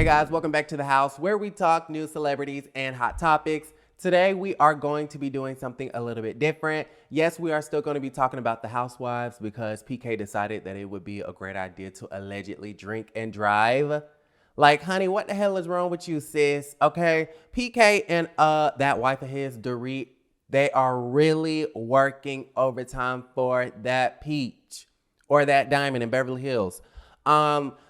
Hey guys, welcome back to the house where we talk news, celebrities, and hot topics. Today we are going to be doing something a little bit different. Yes, we are still going to be talking about the housewives because PK decided that it would be a great idea to allegedly drink and drive. Like, honey, what the hell is wrong with you, sis? Okay, PK and that wife of his, Dorit, they are really working overtime for that peach or that diamond in Beverly Hills.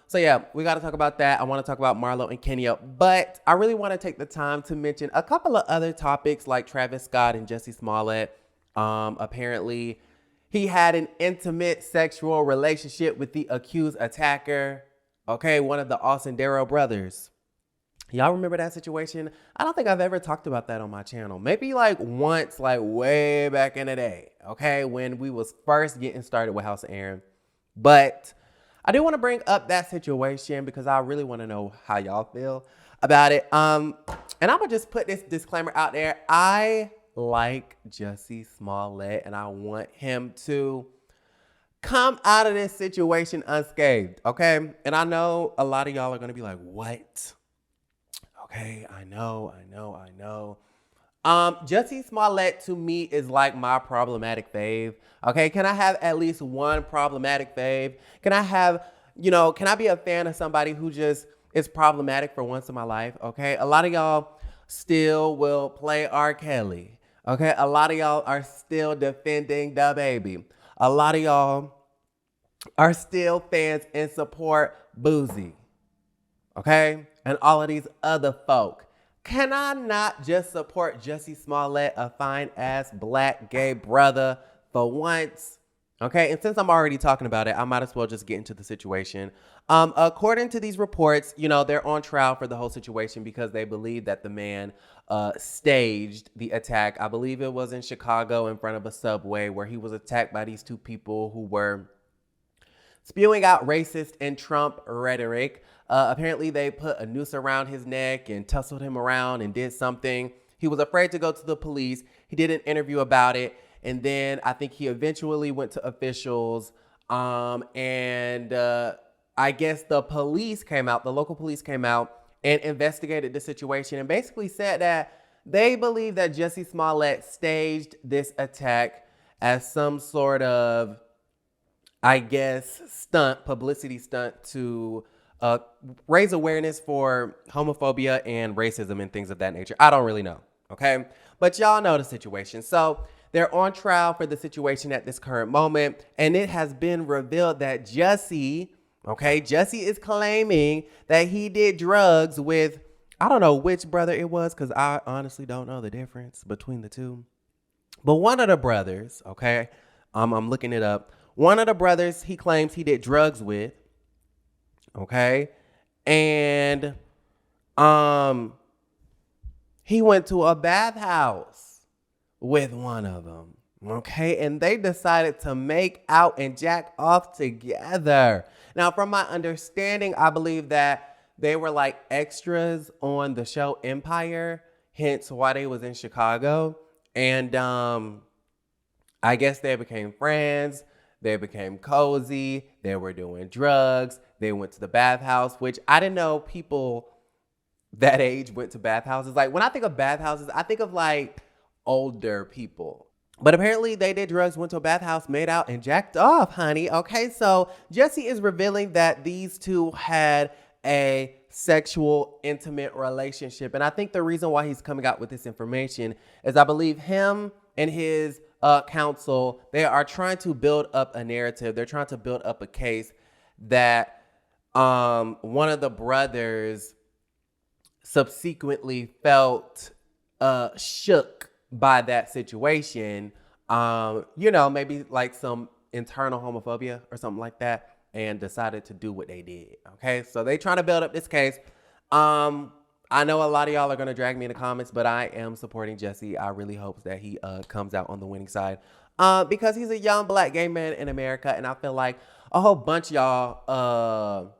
So yeah, we got to talk about that. I want to talk about Marlo and Kenya, but I really want to take the time to mention a couple of other topics like Travis Scott and Jussie Smollett. Apparently, he had an intimate sexual relationship with the accused attacker. Okay, one of the Austin Darrow brothers. Y'all remember that situation? I don't think I've ever talked about that on my channel. Maybe like once, like way back in the day. Okay, when we was first getting started with House of Aaron, but I do want to bring up that situation because I really want to know how y'all feel about it. And I'm going to just put this disclaimer out there. I like Jussie Smollett and I want him to come out of this situation unscathed, okay? And I know a lot of y'all are going to be like, what? Okay, I know. Jussie Smollett to me is like my problematic fave. Okay, can I have at least one problematic fave? Can I be a fan of somebody who just is problematic for once in my life? Okay, a lot of y'all still will play R. Kelly. Okay, a lot of y'all are still defending DaBaby. A lot of y'all are still fans and support Boozy. Okay, and all of these other folk. Can I not just support Jussie Smollett, a fine-ass black gay brother, for once? Okay, and since I'm already talking about it, I might as well just get into the situation. According to these reports, they're on trial for the whole situation because they believe that the man staged the attack. I believe it was in Chicago in front of a subway where he was attacked by these two people who were spewing out racist and Trump rhetoric. Apparently, they put a noose around his neck and tussled him around and did something. He was afraid to go to the police. He did an interview about it. And then I think he eventually went to officials. And I guess the local police came out and investigated the situation and basically said that they believe that Jussie Smollett staged this attack as some sort of, I guess, publicity stunt to raise awareness for homophobia and racism and things of that nature. I don't really know, okay? But y'all know the situation. So they're on trial for the situation at this current moment, and it has been revealed that Jussie is claiming that he did drugs with, I don't know which brother it was because I honestly don't know the difference between the two. But one of the brothers, okay, I'm looking it up. One of the brothers he claims he did drugs with, okay? And he went to a bathhouse with one of them, okay? And they decided to make out and jack off together. Now, from my understanding, I believe that they were like extras on the show Empire, hence why they was in Chicago. And I guess they became friends. They became cozy. They were doing drugs. They went to the bathhouse, which I didn't know people that age went to bathhouses. Like when I think of bathhouses, I think of like older people. But apparently they did drugs, went to a bathhouse, made out, and jacked off, honey. Okay, so Jussie is revealing that these two had a sexual, intimate relationship. And I think the reason why he's coming out with this information is I believe him and his counsel, they are trying to build up a narrative. They're trying to build up a case that one of the brothers subsequently felt shook by that situation. Maybe like some internal homophobia or something like that, and decided to do what they did. Okay, so they trying to build up this case. I know a lot of y'all are going to drag me in the comments, but I am supporting Jussie. I really hope that he comes out on the winning side because he's a young black gay man in America. And I feel like a whole bunch of y'all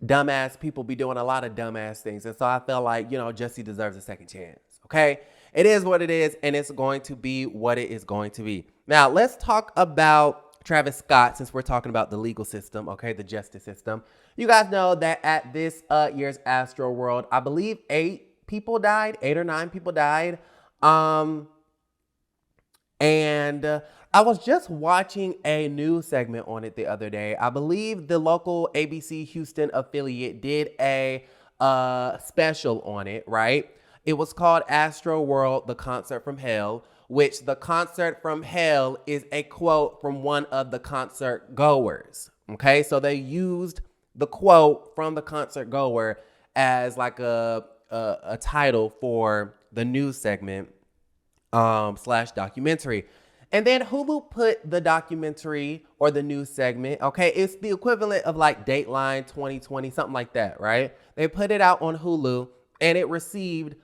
dumbass people be doing a lot of dumbass things. And so I feel like, Jussie deserves a second chance. Okay, it is what it is, and it's going to be what it is going to be. Now, let's talk about Travis Scott since we're talking about the legal system, okay, the justice system. You guys know that at this year's Astroworld, I believe 8 or 9 people died. And I was just watching a news segment on it the other day. I believe the local ABC Houston affiliate did a special on it, right? It was called Astroworld, the Concert from Hell, which the concert from hell is a quote from one of the concert goers. Okay, so they used the quote from the concert goer as like a title for the news segment slash documentary. And then Hulu put the documentary or the news segment, okay, it's the equivalent of like Dateline 2020, something like that, right? They put it out on Hulu and it received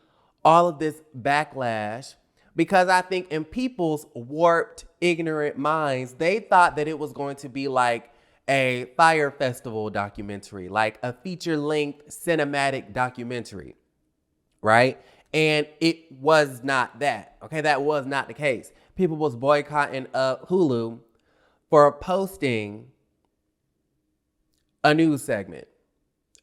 all of this backlash because I think in people's warped, ignorant minds, they thought that it was going to be like a Fire Festival documentary, like a feature-length cinematic documentary, right? And it was not that, okay? That was not the case. People was boycotting Hulu for posting a news segment,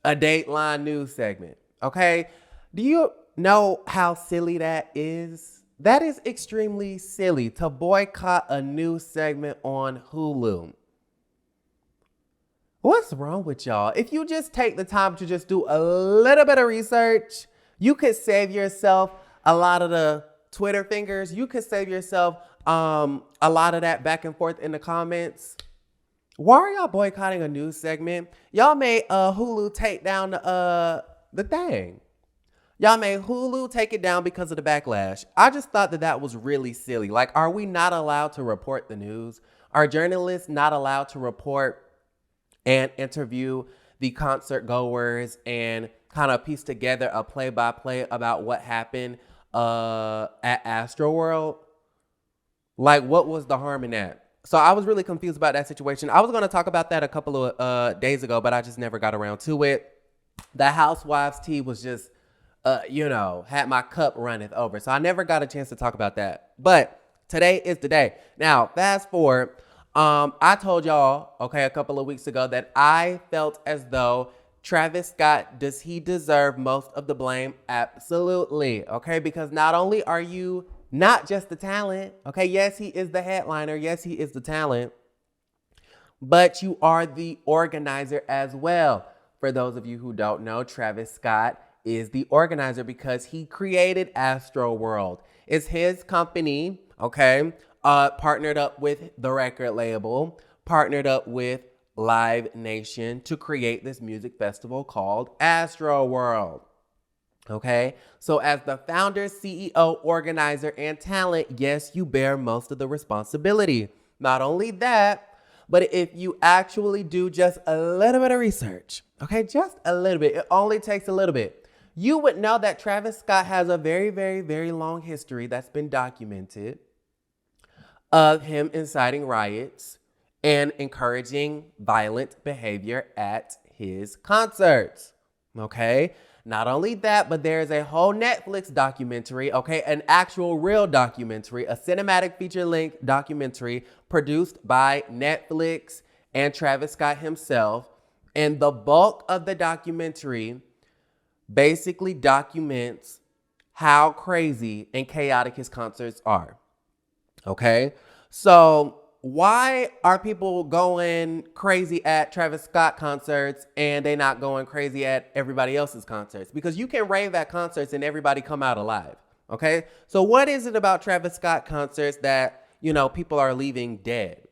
a Dateline news segment, okay? Do you know how silly that is? That is extremely silly to boycott a news segment on Hulu. What's wrong with y'all? If you just take the time to just do a little bit of research, you could save yourself a lot of the Twitter fingers. You could save yourself a lot of that back and forth in the comments. Why are y'all boycotting a news segment? Y'all made Hulu take down the thing. Y'all made Hulu take it down because of the backlash. I just thought that that was really silly. Like, are we not allowed to report the news? Are journalists not allowed to report and interview the concert goers and kind of piece together a play-by-play about what happened at Astroworld? Like, what was the harm in that? So I was really confused about that situation. I was going to talk about that a couple of days ago, but I just never got around to it. The Housewives tea was just, had my cup runneth over. So I never got a chance to talk about that. But today is the day. Now, fast forward. I told y'all, okay, a couple of weeks ago that I felt as though Travis Scott, does he deserve most of the blame? Absolutely. Okay, because not only are you not just the talent, okay, yes, he is the headliner. Yes, he is the talent, but you are the organizer as well. For those of you who don't know, Travis Scott is the organizer because he created Astroworld. It's his company, okay? Partnered up with the record label, partnered up with Live Nation to create this music festival called Astroworld. Okay, so as the founder, CEO, organizer, and talent, yes, you bear most of the responsibility. Not only that, but if you actually do just a little bit of research, okay, just a little bit, it only takes a little bit, you would know that Travis Scott has a very, very, very long history that's been documented of him inciting riots and encouraging violent behavior at his concerts, okay? Not only that, but there's a whole Netflix documentary, okay? An actual real documentary, a cinematic feature-length documentary produced by Netflix and Travis Scott himself. And the bulk of the documentary basically documents how crazy and chaotic his concerts are. Okay, so why are people going crazy at Travis Scott concerts and they not going crazy at everybody else's concerts? Because you can rave at concerts and everybody come out alive. Okay, so what is it about Travis Scott concerts that, people are leaving dead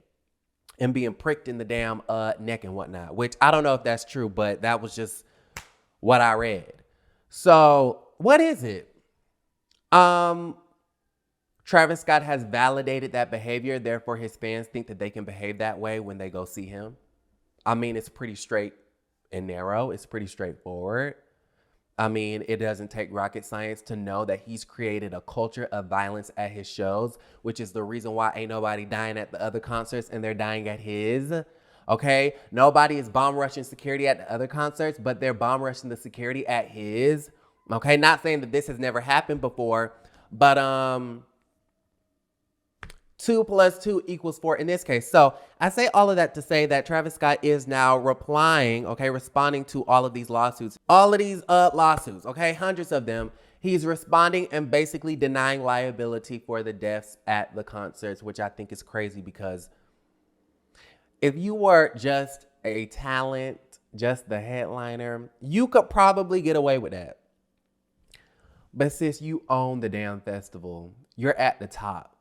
and being pricked in the damn neck and whatnot? Which I don't know if that's true, but that was just what I read. So what is it? Travis Scott has validated that behavior, therefore his fans think that they can behave that way when they go see him. I mean, it's pretty straight and narrow. It's pretty straightforward. I mean, it doesn't take rocket science to know that he's created a culture of violence at his shows, which is the reason why ain't nobody dying at the other concerts and they're dying at his. Okay? Nobody is bomb rushing security at the other concerts, but they're bomb rushing the security at his. Okay? Not saying that this has never happened before, but 2 plus 2 equals 4 in this case. So I say all of that to say that Travis Scott is now replying, okay, responding to all of these lawsuits. All of these lawsuits, okay, hundreds of them. He's responding and basically denying liability for the deaths at the concerts, which I think is crazy because if you were just a talent, just the headliner, you could probably get away with that. But since you own the damn festival, you're at the top.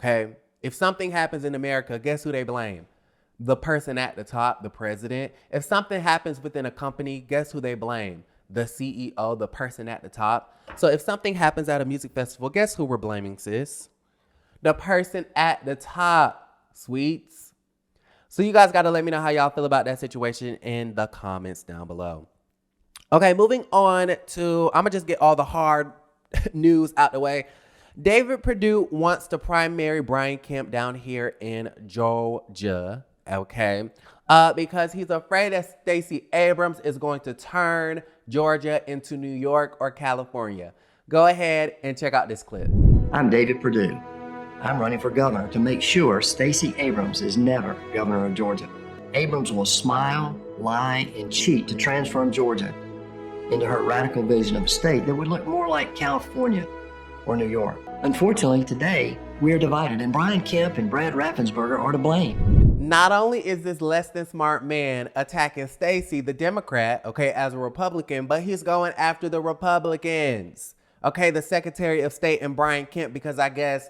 Okay, if something happens in America, guess who they blame? The person at the top, the president. If something happens within a company, guess who they blame? The CEO, the person at the top. So if something happens at a music festival, guess who we're blaming, sis? The person at the top, sweets. So you guys got to let me know how y'all feel about that situation in the comments down below. Okay, moving on to, I'm going to just get all the hard news out the way. David Perdue wants to primary Brain Kemp down here in Georgia, okay? Because he's afraid that Stacey Abrams is going to turn Georgia into New York or California. Go ahead and check out this clip. I'm David Perdue. I'm running for governor to make sure Stacey Abrams is never governor of Georgia. Abrams will smile, lie, and cheat to transform Georgia into her radical vision of a state that would look more like California or New York. Unfortunately, today, we are divided, and Brain Kemp and Brad Raffensperger are to blame. Not only is this less than smart man attacking Stacey, the Democrat, okay, as a Republican, but he's going after the Republicans, okay, the Secretary of State and Brain Kemp, because I guess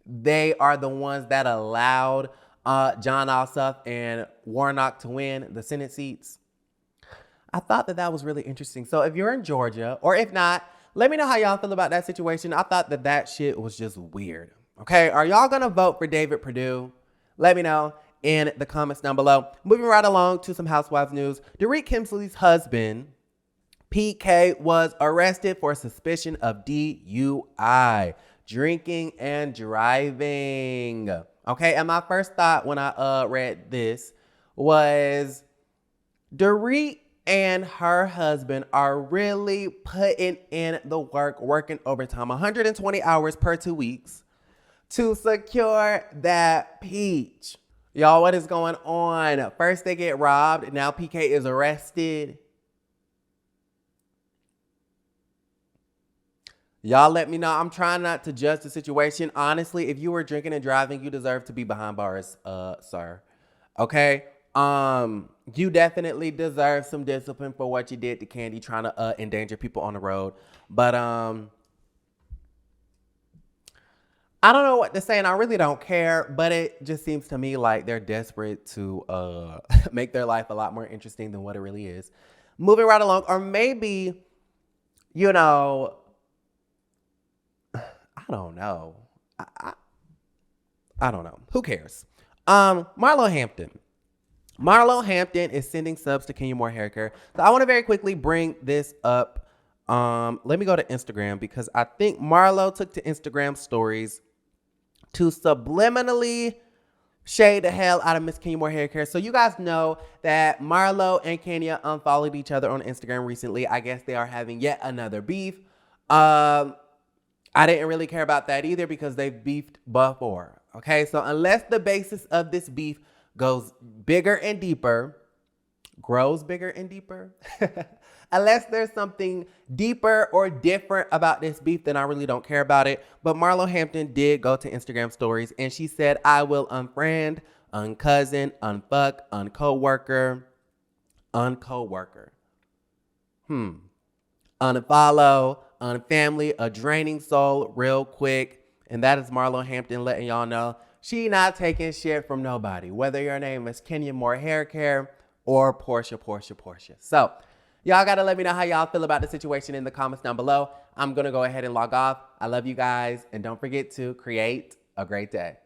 they are the ones that allowed John Ossoff and Warnock to win the Senate seats. I thought that was really interesting. So if you're in Georgia, or if not, let me know how y'all feel about that situation. I thought that shit was just weird. Okay, are y'all gonna vote for David Perdue? Let me know in the comments down below. Moving right along to some Housewives news. Dorit Kemsley's husband, PK, was arrested for suspicion of DUI, drinking and driving. Okay, and my first thought when I read this was Dorit and her husband are really putting in the work, working overtime, 120 hours per 2 weeks to secure that peach. Y'all, what is going on? First they get robbed, now PK is arrested. Y'all let me know. I'm trying not to judge the situation. Honestly, if you were drinking and driving, you deserve to be behind bars, sir. Okay? You definitely deserve some discipline for what you did to Candy, trying to endanger people on the road. But I don't know what to say, and I really don't care, but it just seems to me like they're desperate to make their life a lot more interesting than what it really is. Moving right along, or maybe, you know, I don't know. I don't know. Who cares? Marlo Hampton. Marlo Hampton is sending subs to Kenya Moore Hair Care. So I want to very quickly bring this up. Let me go to Instagram because I think Marlo took to Instagram stories to subliminally shade the hell out of Miss Kenya Moore Hair Care. So you guys know that Marlo and Kenya unfollowed each other on Instagram recently. I guess they are having yet another beef. I didn't really care about that either because they've beefed before. Okay, so unless the basis of this beef goes bigger and deeper, grows bigger and deeper, unless there's something deeper or different about this beef, then I really don't care about it. But Marlo Hampton did go to Instagram stories and she said, I will unfriend, uncousin, unfuck, uncoworker, unfollow, unfamily, a draining soul real quick. And that is Marlo Hampton letting y'all know she not taking shit from nobody, whether your name is Kenya Moore Hair Care or Portia. So y'all got to let me know how y'all feel about the situation in the comments down below. I'm going to go ahead and log off. I love you guys. And don't forget to create a great day.